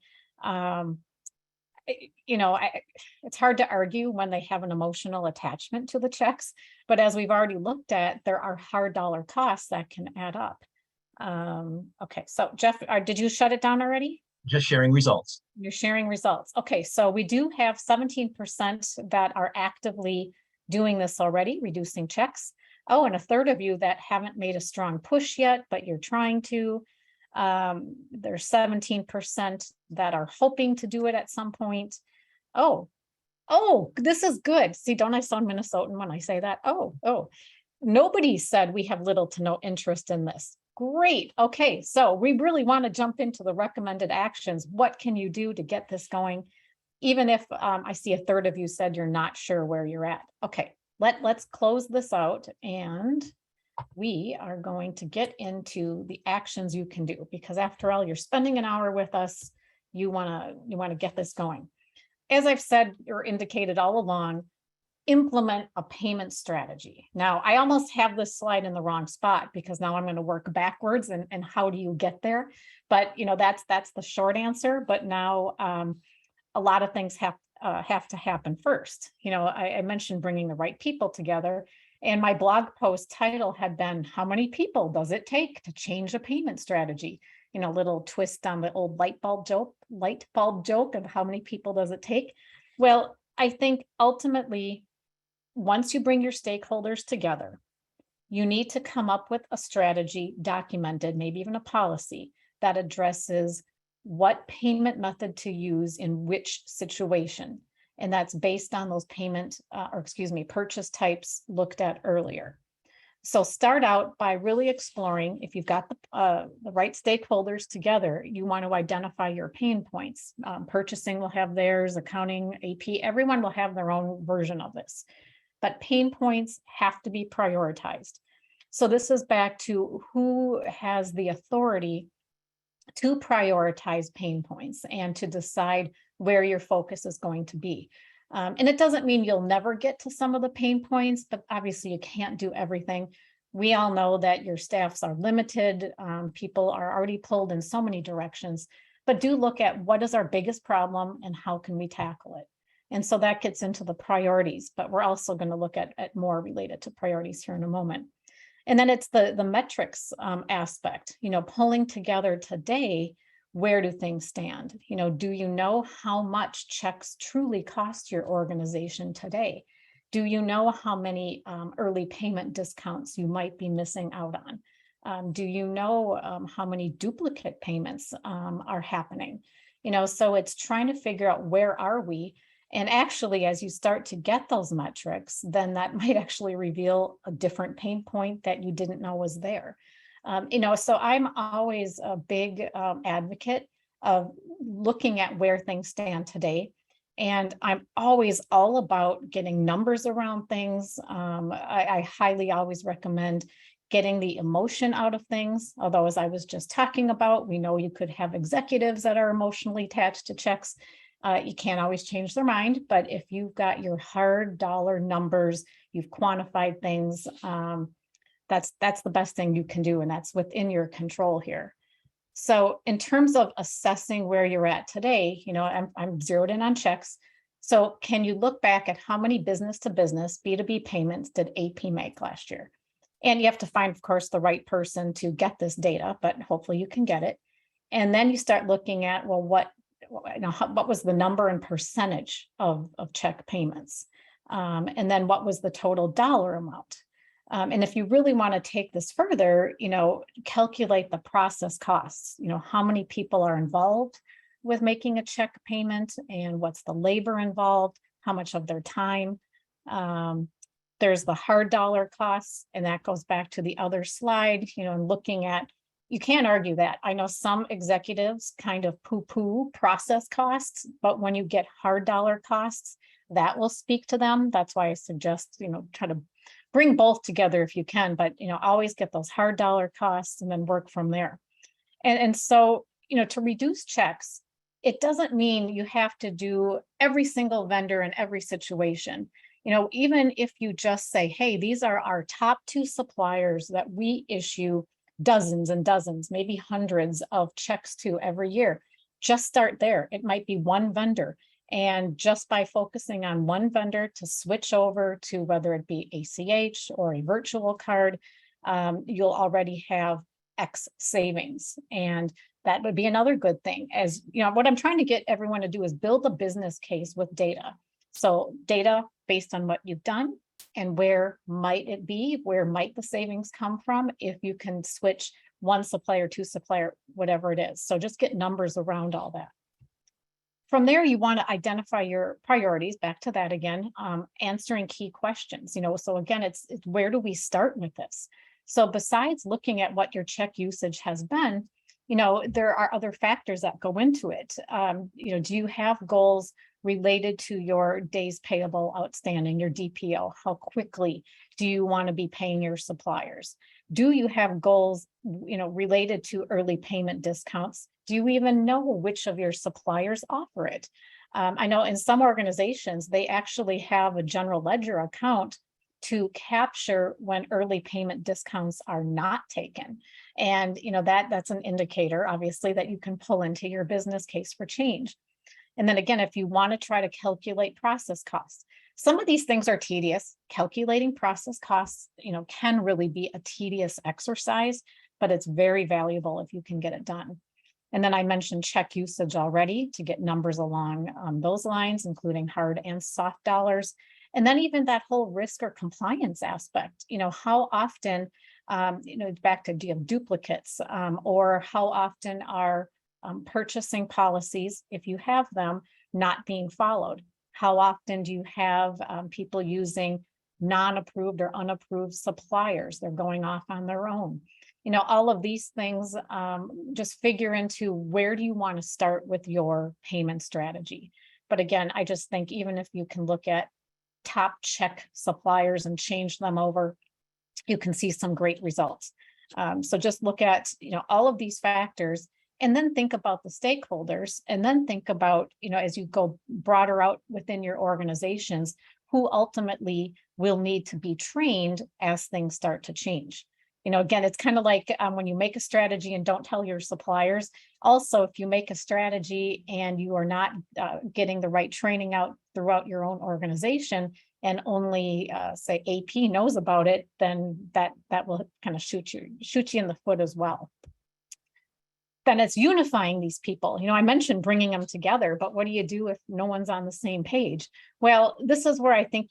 It's hard to argue when they have an emotional attachment to the checks, but as we've already looked at, there are hard dollar costs that can add up. Okay, so Jeff, did you shut it down already? Just sharing results. You're sharing results. Okay, so we do have 17% that are actively doing this already, reducing checks. Oh, and a third of you that haven't made a strong push yet, but you're trying to. There's 17% that are hoping to do it at some point. Oh, this is good. See, don't I sound Minnesotan when I say that? Oh, nobody said we have little to no interest in this. Great. Okay, so we really want to jump into the recommended actions. What can you do to get this going? Even if I see a third of you said you're not sure where you're at. Okay, let's close this out, and we are going to get into the actions you can do, because after all, you're spending an hour with us. You want to get this going. As I've said or indicated all along, implement a payment strategy. Now, I almost have this slide in the wrong spot because now I'm going to work backwards and how do you get there? But that's the short answer. But now a lot of things have to happen first. I mentioned bringing the right people together. And my blog post title had been, how many people does it take to change a payment strategy? Little twist on the old light bulb joke of how many people does it take? Well, I think ultimately, once you bring your stakeholders together, you need to come up with a strategy documented, maybe even a policy that addresses what payment method to use in which situation. And that's based on those purchase types looked at earlier. So start out by really exploring, if you've got the right stakeholders together, you want to identify your pain points. Purchasing will have theirs, accounting, AP, everyone will have their own version of this. But pain points have to be prioritized. So this is back to who has the authority to prioritize pain points and to decide where your focus is going to be. And it doesn't mean you'll never get to some of the pain points, but obviously you can't do everything. We all know that your staffs are limited. People are already pulled in so many directions, but do look at what is our biggest problem and how can we tackle it? And so that gets into the priorities, but we're also going to look at more related to priorities here in a moment. And then it's the metrics aspect, pulling together today, where do things stand? Do you know how much checks truly cost your organization today? Do you know how many early payment discounts you might be missing out on? Do you know how many duplicate payments are happening? So it's trying to figure out where are we? And actually, as you start to get those metrics, then that might actually reveal a different pain point that you didn't know was there. So I'm always a big advocate of looking at where things stand today. And I'm always all about getting numbers around things. I highly always recommend getting the emotion out of things. Although, as I was just talking about, we know you could have executives that are emotionally attached to checks. You can't always change their mind, but if you've got your hard dollar numbers, you've quantified things, that's the best thing you can do, and that's within your control here. So in terms of assessing where you're at today, I'm zeroed in on checks. So can you look back at how many business to business B2B payments did AP make last year? And you have to find, of course, the right person to get this data, but hopefully you can get it. And then you start looking at, well, what was the number and percentage of check payments? And then what was the total dollar amount? And if you really want to take this further, calculate the process costs, how many people are involved with making a check payment and what's the labor involved, how much of their time. There's the hard dollar costs, and that goes back to the other slide, and looking at, you can't argue that. I know some executives kind of poo-poo process costs, but when you get hard dollar costs, that will speak to them. That's why I suggest, try to bring both together if you can, but, always get those hard dollar costs and then work from there. And so, to reduce checks, it doesn't mean you have to do every single vendor in every situation. Even if you just say, hey, these are our top 2 suppliers that we issue dozens and dozens, maybe hundreds of checks to every year, just start there. It might be one vendor. And just by focusing on one vendor to switch over to whether it be ACH or a virtual card, you'll already have X savings. And that would be another good thing. As what I'm trying to get everyone to do is build a business case with data. So data based on what you've done and where might it be, where might the savings come from if you can switch one supplier, 2 supplier, whatever it is. So just get numbers around all that. From there, you want to identify your priorities, back to that again, answering key questions. So again, it's where do we start with this? So besides looking at what your check usage has been, there are other factors that go into it. Do you have goals related to your days payable outstanding, your DPO? How quickly do you want to be paying your suppliers? Do you have goals, related to early payment discounts? Do you even know which of your suppliers offer it? I know in some organizations, they actually have a general ledger account to capture when early payment discounts are not taken. And that's an indicator, obviously, that you can pull into your business case for change. And then again, if you want to try to calculate process costs, some of these things are tedious. Calculating process costs, can really be a tedious exercise, but it's very valuable if you can get it done. And then I mentioned check usage already to get numbers along those lines, including hard and soft dollars. And then even that whole risk or compliance aspect, how often, back to, do you have duplicates, or how often are purchasing policies, if you have them, not being followed? How often do you have people using non-approved or unapproved suppliers? They're going off on their own. All of these things just figure into where do you want to start with your payment strategy. But again, I just think even if you can look at top check suppliers and change them over, you can see some great results. So just look at, all of these factors, and then think about the stakeholders, and then think about, as you go broader out within your organizations, who ultimately will need to be trained as things start to change. Again, it's kind of like when you make a strategy and don't tell your suppliers. Also, if you make a strategy and you are not getting the right training out throughout your own organization, and only say AP knows about it, then that will kind of shoot you in the foot as well. Then it's unifying these people. I mentioned bringing them together, but what do you do if no one's on the same page? Well, this is where I think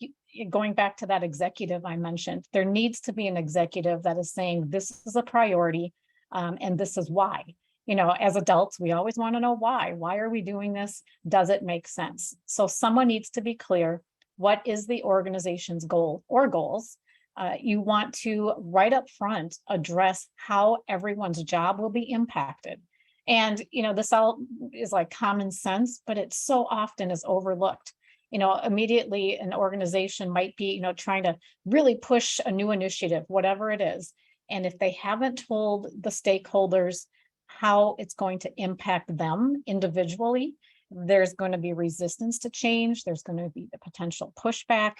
going back to that executive I mentioned, there needs to be an executive that is saying, this is a priority, and this is why. As adults, we always want to know why. Why are we doing this? Does it make sense? So someone needs to be clear. What is the organization's goal or goals? You want to right up front address how everyone's job will be impacted. And, this all is like common sense, but it so often is overlooked. Immediately an organization might be, trying to really push a new initiative, whatever it is. And if they haven't told the stakeholders how it's going to impact them individually, there's going to be resistance to change. There's going to be the potential pushback.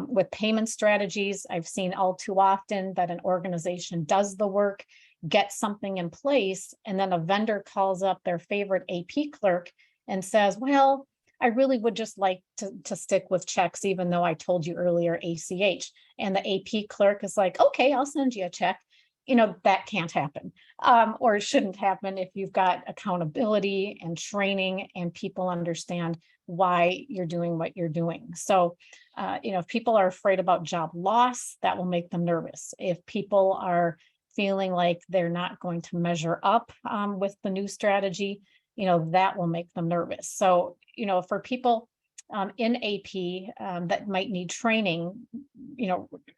With payment strategies, I've seen all too often that an organization does the work, gets something in place, and then a vendor calls up their favorite AP clerk and says, well, I really would just like to stick with checks, even though I told you earlier ACH. And the AP clerk is like, okay, I'll send you a check. that can't happen, or it shouldn't happen if you've got accountability and training and people understand why you're doing what you're doing. So, if people are afraid about job loss, that will make them nervous. If people are feeling like they're not going to measure up with the new strategy, that will make them nervous. So, for people in AP that might need training,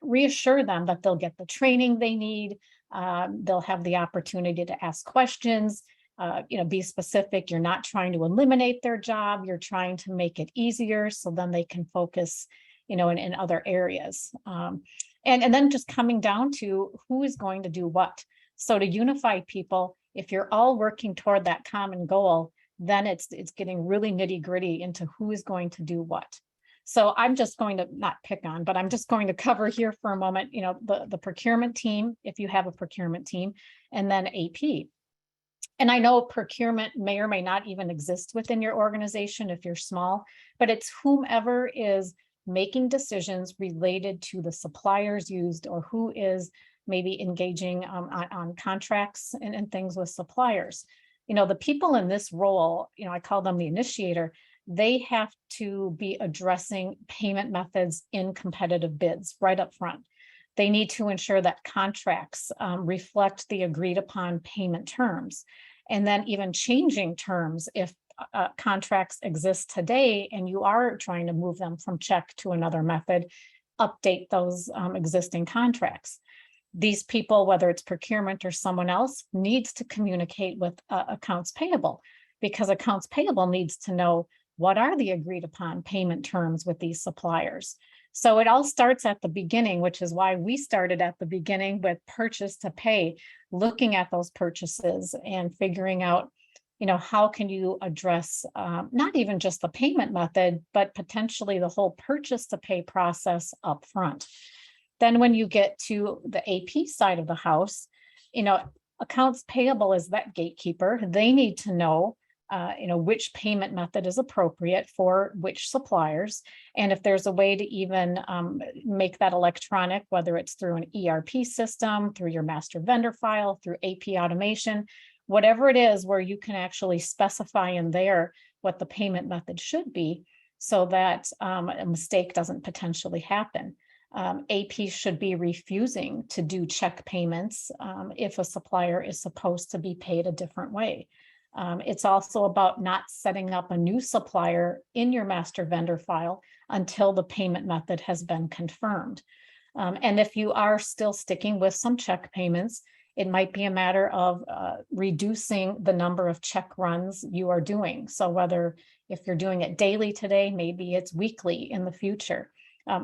reassure them that they'll get the training they need. They'll have the opportunity to ask questions, be specific. You're not trying to eliminate their job. You're trying to make it easier so then they can focus, in other areas. And then just coming down to who is going to do what. So to unify people, if you're all working toward that common goal, then it's getting really nitty gritty into who is going to do what. So I'm just going to not pick on, but I'm just going to cover here for a moment, the procurement team, if you have a procurement team, and then AP. And I know procurement may or may not even exist within your organization if you're small, but it's whomever is making decisions related to the suppliers used or who is maybe engaging on contracts and things with suppliers. The people in this role, I call them the initiator, they have to be addressing payment methods in competitive bids right up front. They need to ensure that contracts reflect the agreed upon payment terms, and then even changing terms if contracts exist today and you are trying to move them from check to another method, update those existing contracts. These people, whether it's procurement or someone else, needs to communicate with accounts payable, because accounts payable needs to know what are the agreed upon payment terms with these suppliers. So it all starts at the beginning, which is why we started at the beginning with purchase to pay, looking at those purchases and figuring out, how can you address not even just the payment method, but potentially the whole purchase to pay process up front. Then when you get to the AP side of the house, accounts payable is that gatekeeper. They need to know, which payment method is appropriate for which suppliers. And if there's a way to even make that electronic, whether it's through an ERP system, through your master vendor file, through AP automation, whatever it is where you can actually specify in there what the payment method should be so that a mistake doesn't potentially happen. AP should be refusing to do check payments if a supplier is supposed to be paid a different way. It's also about not setting up a new supplier in your master vendor file until the payment method has been confirmed. And if you are still sticking with some check payments, it might be a matter of reducing the number of check runs you are doing. So whether if you're doing it daily today, maybe it's weekly in the future.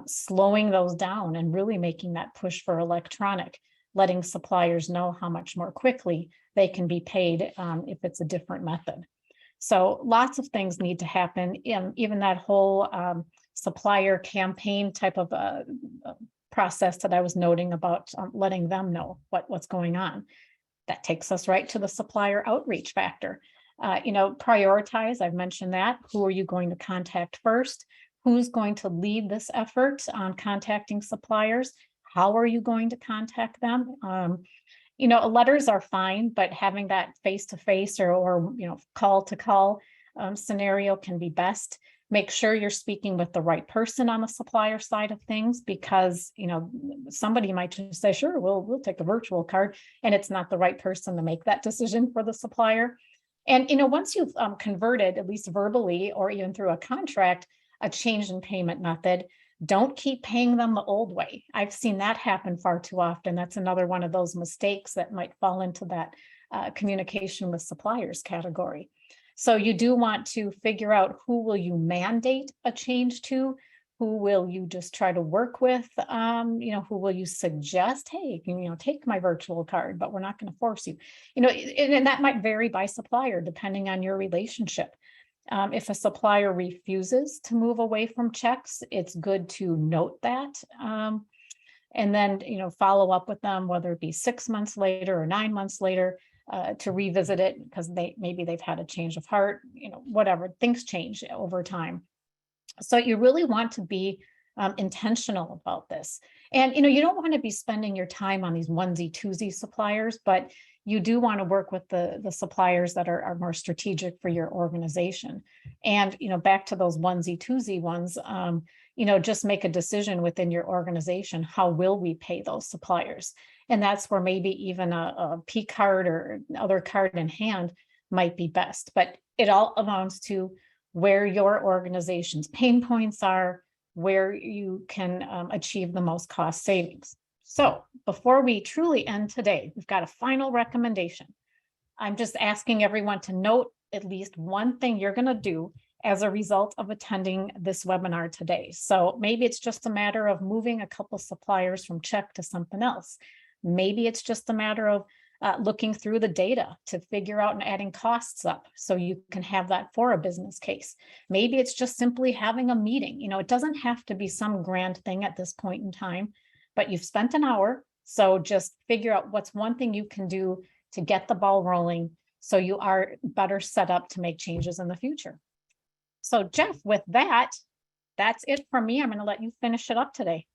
Slowing those down and really making that push for electronic, letting suppliers know how much more quickly they can be paid if it's a different method. So lots of things need to happen. Even that whole supplier campaign type of process that I was noting about letting them know what's going on. That takes us right to the supplier outreach factor. Prioritize, I've mentioned that. Who are you going to contact first? Who's going to lead this effort on contacting suppliers? How are you going to contact them? Letters are fine, but having that face-to-face or call-to-call scenario can be best. Make sure you're speaking with the right person on the supplier side of things, because somebody might just say, sure, we'll take a virtual card, and it's not the right person to make that decision for the supplier. And once you've converted, at least verbally or even through a contract, a change in payment method, don't keep paying them the old way. I've seen that happen far too often. That's another one of those mistakes that might fall into that communication with suppliers category. So you do want to figure out who will you mandate a change to, who will you just try to work with, who will you suggest, hey, take my virtual card, but we're not going to force you. And that might vary by supplier depending on your relationship. If a supplier refuses to move away from checks, it's good to note that. And then, follow up with them, whether it be 6 months later or 9 months later, to revisit it because maybe they've had a change of heart, whatever, things change over time. So you really want to be intentional about this. And, you don't want to be spending your time on these onesie twosie suppliers, but you do want to work with the suppliers that are more strategic for your organization. And, back to those onesie twosie ones, just make a decision within your organization. How will we pay those suppliers? And that's where maybe even a P card or other card in hand might be best. But it all amounts to where your organization's pain points are, where you can achieve the most cost savings. So before we truly end today, we've got a final recommendation. I'm just asking everyone to note at least one thing you're going to do as a result of attending this webinar today. So maybe it's just a matter of moving a couple suppliers from check to something else. Maybe it's just a matter of looking through the data to figure out and adding costs up so you can have that for a business case. Maybe it's just simply having a meeting. It doesn't have to be some grand thing at this point in time, but you've spent an hour. So just figure out what's one thing you can do to get the ball rolling so you are better set up to make changes in the future. So Jeff, with that, that's it for me. I'm going to let you finish it up today.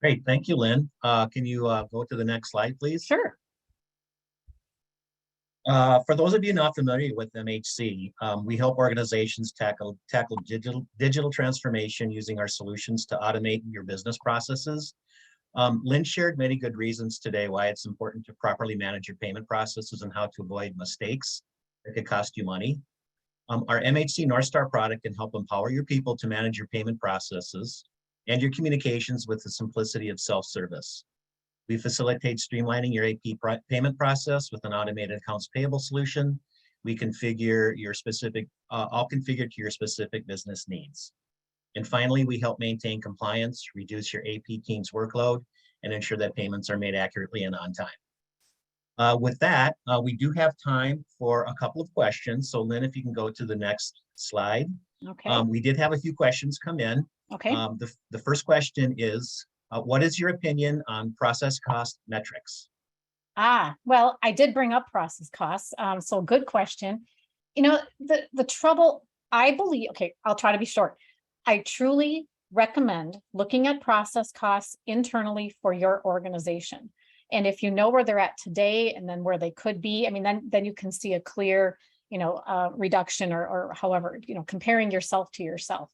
Great, thank you, Lynn. Can you go to the next slide, please? Sure. For those of you not familiar with MHC, we help organizations tackle digital transformation using our solutions to automate your business processes. Lynn shared many good reasons today why it's important to properly manage your payment processes and how to avoid mistakes that could cost you money. Our MHC North Star product can help empower your people to manage your payment processes and your communications with the simplicity of self-service. We facilitate streamlining your AP payment process with an automated accounts payable solution. We configure your specific, all configured to your specific business needs. And finally, we help maintain compliance, reduce your AP team's workload, and ensure that payments are made accurately and on time. With that, we do have time for a couple of questions. So Lynn, if you can go to the next slide. Okay. We did have a few questions come in. Okay. The first question is, what is your opinion on process cost metrics? Well, I did bring up process costs. So good question. The trouble, I believe, okay, I'll try to be short. I truly recommend looking at process costs internally for your organization. And if you know where they're at today and then where they could be, I mean, then you can see a clear, reduction or however, comparing yourself to yourself.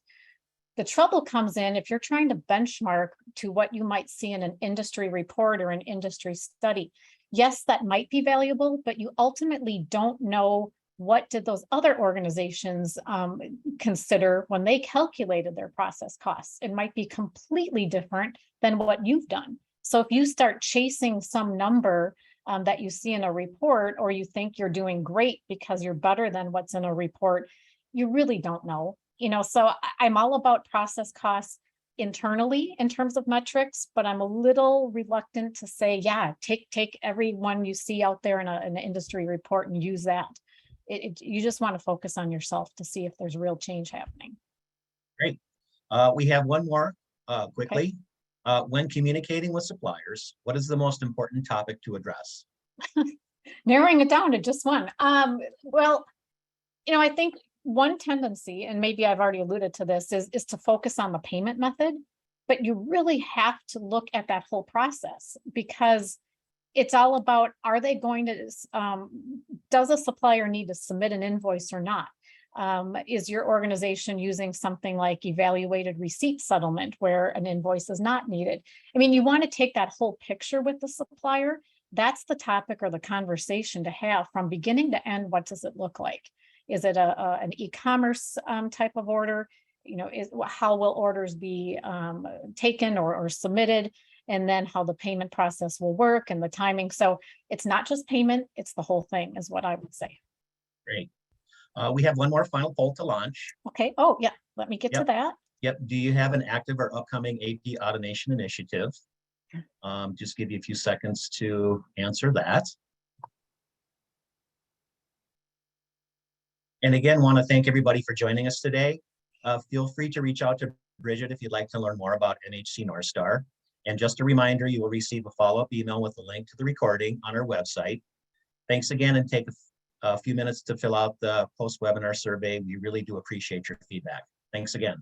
The trouble comes in if you're trying to benchmark to what you might see in an industry report or an industry study. Yes, that might be valuable, but you ultimately don't know what did those other organizations consider when they calculated their process costs. It might be completely different than what you've done. So if you start chasing some number that you see in a report, or you think you're doing great because you're better than what's in a report, you really don't know. So I'm all about process costs internally in terms of metrics, but I'm a little reluctant to say, yeah, take every one you see out there in an industry report and use that. You just want to focus on yourself to see if there's real change happening. Great. We have one more quickly. Okay. When communicating with suppliers, what is the most important topic to address? Narrowing it down to just one. Well, I think one tendency, and maybe I've already alluded to this, is to focus on the payment method, but you really have to look at that whole process, because it's all about, are they going to, does a supplier need to submit an invoice or not? Is your organization using something like evaluated receipt settlement where an invoice is not needed? I mean, you want to take that whole picture with the supplier. That's the topic or the conversation to have from beginning to end. What does it look like? Is it an e-commerce type of order? How will orders be taken or submitted? And then how the payment process will work and the timing. So it's not just payment, it's the whole thing is what I would say. Great. We have one more final poll to launch. Okay. Oh, yeah. Let me get to that. Yep. Do you have an active or upcoming AP automation initiative? Just give you a few seconds to answer that. And again, want to thank everybody for joining us today. Feel free to reach out to Bridget if you'd like to learn more about MHC North Star. And just a reminder, you will receive a follow-up email with a link to the recording on our website. Thanks again, and take a few minutes to fill out the post-webinar survey. We really do appreciate your feedback. Thanks again.